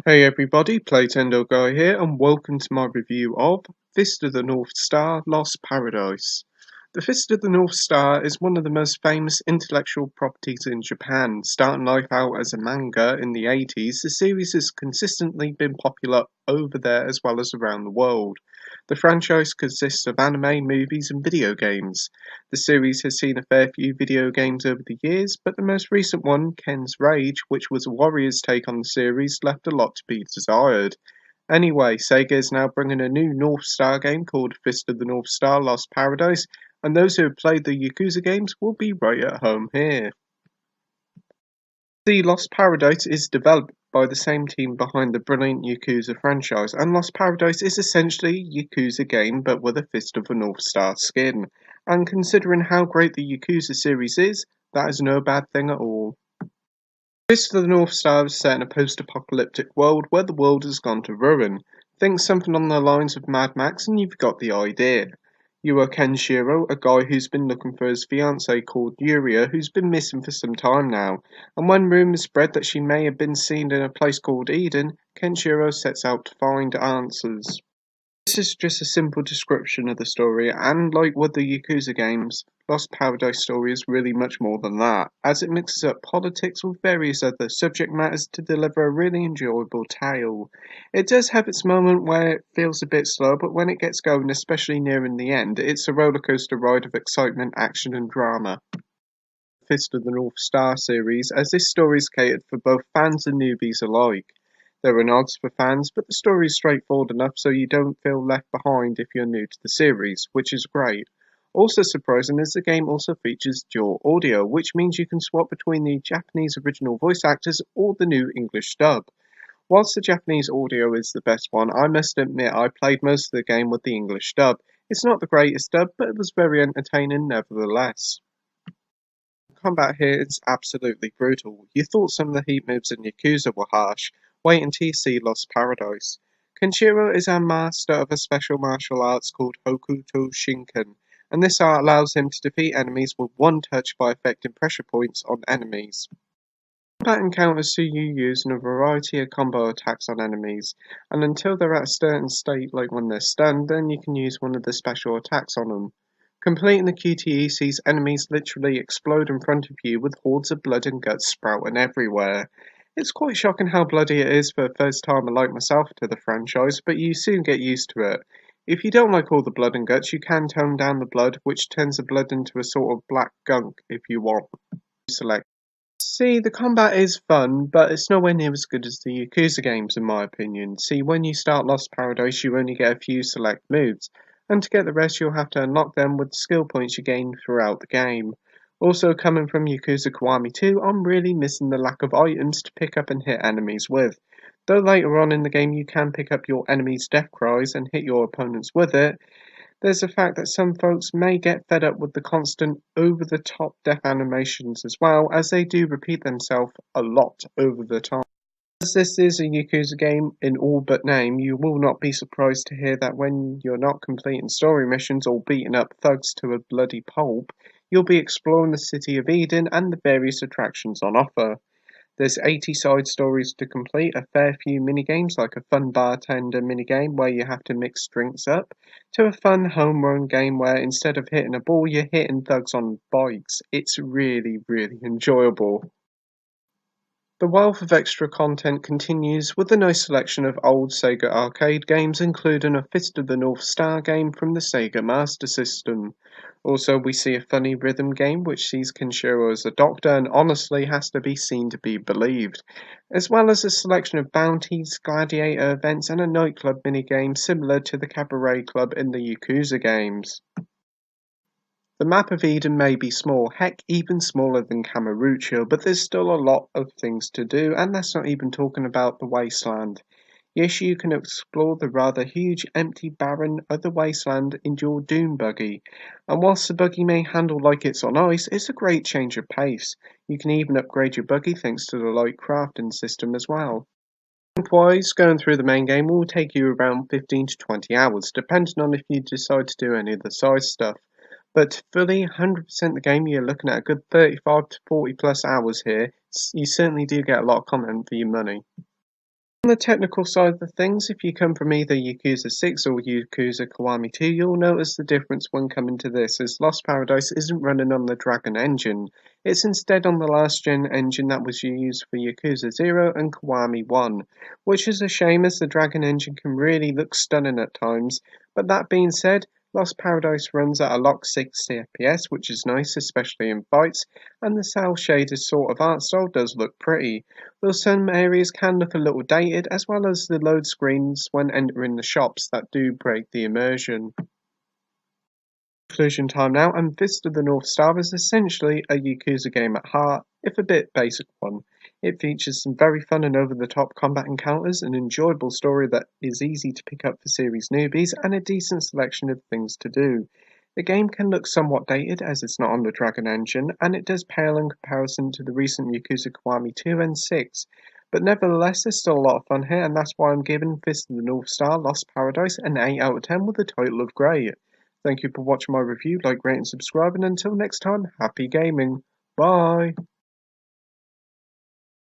Hey everybody, Playtendoguy here, and welcome to my review of Fist of the North Star Lost Paradise. The Fist of the North Star is one of the most famous intellectual properties in Japan. Starting life out as a manga in the 80s, the series has consistently been popular over there as well as around the world. The franchise consists of anime, movies, and video games. The series has seen a fair few video games over the years, but the most recent one, Ken's Rage, which was a Warriors take on the series, left a lot to be desired. Anyway, Sega is now bringing a new North Star game called Fist of the North Star Lost Paradise, and those who have played the Yakuza games will be right at home here. The Lost Paradise is developed by the same team behind the brilliant Yakuza franchise, and Lost Paradise is essentially a Yakuza game but with a Fist of the North Star skin. And considering how great the Yakuza series is, that is no bad thing at all. Fist of the North Star is set in a post-apocalyptic world where the world has gone to ruin. Think something on the lines of Mad Max and you've got the idea. You are Kenshiro, a guy who's been looking for his fiancée called Yuria, who's been missing for some time now, and when rumours spread that she may have been seen in a place called Eden, Kenshiro sets out to find answers. This is just a simple description of the story, and like with the Yakuza games, Lost Paradise story is really much more than that, as it mixes up politics with various other subject matters to deliver a really enjoyable tale. It does have its moment where it feels a bit slow, but when it gets going, especially nearing the end, it's a rollercoaster ride of excitement, action and drama. Fist of the North Star series, as this story is catered for both fans and newbies alike. There are nods for fans, but the story is straightforward enough so you don't feel left behind if you're new to the series, which is great. Also surprising is the game also features dual audio, which means you can swap between the Japanese original voice actors or the new English dub. Whilst the Japanese audio is the best one, I must admit I played most of the game with the English dub. It's not the greatest dub, but it was very entertaining nevertheless. Combat here is absolutely brutal. You thought some of the heat moves in Yakuza were harsh. Wait until you see Lost Paradise. Kenshiro is a master of a special martial arts called Hokuto Shinken, and this art allows him to defeat enemies with one touch by affecting pressure points on enemies. Combat encounters see you using a variety of combo attacks on enemies, and until they're at a certain state like when they're stunned, then you can use one of the special attacks on them. Completing the QTE sees enemies literally explode in front of you with hordes of blood and guts sprouting everywhere. It's quite shocking how bloody it is for a first timer like myself to the franchise, but you soon get used to it. If you don't like all the blood and guts, you can tone down the blood, which turns the blood into a sort of black gunk if you want. Select. See, the combat is fun, but it's nowhere near as good as the Yakuza games in my opinion. See, when you start Lost Paradise, you only get a few select moves, and to get the rest you'll have to unlock them with the skill points you gain throughout the game. Also, coming from Yakuza Kiwami 2, I'm really missing the lack of items to pick up and hit enemies with. Though later on in the game you can pick up your enemy's death cries and hit your opponents with it, there's the fact that some folks may get fed up with the constant over-the-top death animations as well, as they do repeat themselves a lot over the time. As this is a Yakuza game in all but name, you will not be surprised to hear that when you're not completing story missions or beating up thugs to a bloody pulp, you'll be exploring the city of Eden and the various attractions on offer. There's 80 side stories to complete, a fair few minigames like a fun bartender minigame where you have to mix drinks up, to a fun home run game where instead of hitting a ball you're hitting thugs on bikes. It's really enjoyable. The wealth of extra content continues with a nice selection of old Sega arcade games, including a Fist of the North Star game from the Sega Master System. Also, we see a funny rhythm game which sees Kenshiro as a doctor and honestly has to be seen to be believed, as well as a selection of bounties, gladiator events, and a nightclub minigame similar to the Cabaret Club in the Yakuza games. The map of Eden may be small, heck even smaller than Kamurocho, but there's still a lot of things to do, and that's not even talking about the wasteland. Yes, you can explore the rather huge, empty, barren other wasteland in your dune buggy, and whilst the buggy may handle like it's on ice, it's a great change of pace. You can even upgrade your buggy thanks to the light crafting system as well. Lengthwise, going through the main game will take you around 15 to 20 hours, depending on if you decide to do any of the side stuff. But to fully 100% the game, you're looking at a good 35 to 40 plus hours here. You certainly do get a lot of content for your money. On the technical side of things, if you come from either Yakuza 6 or Yakuza Kiwami 2, you'll notice the difference when coming to this, as Lost Paradise isn't running on the Dragon engine. It's instead on the last gen engine that was used for Yakuza 0 and Kiwami 1, which is a shame as the Dragon engine can really look stunning at times. But that being said, Lost Paradise runs at a locked 60 FPS, which is nice, especially in fights, and the cel shaded sort of art style does look pretty, though some areas can look a little dated, as well as the load screens when entering the shops that do break the immersion. Conclusion time now, and Fist of the North Star is essentially a Yakuza game at heart, if a bit basic one. It features some very fun and over-the-top combat encounters, an enjoyable story that is easy to pick up for series newbies, and a decent selection of things to do. The game can look somewhat dated as it's not on the Dragon engine, and it does pale in comparison to the recent Yakuza Kiwami 2 and 6, but nevertheless there's still a lot of fun here, and that's why I'm giving Fist of the North Star Lost Paradise an 8 out of 10 with a total of great. Thank you for watching my review, like, rate and subscribe, and until next time, happy gaming. Bye!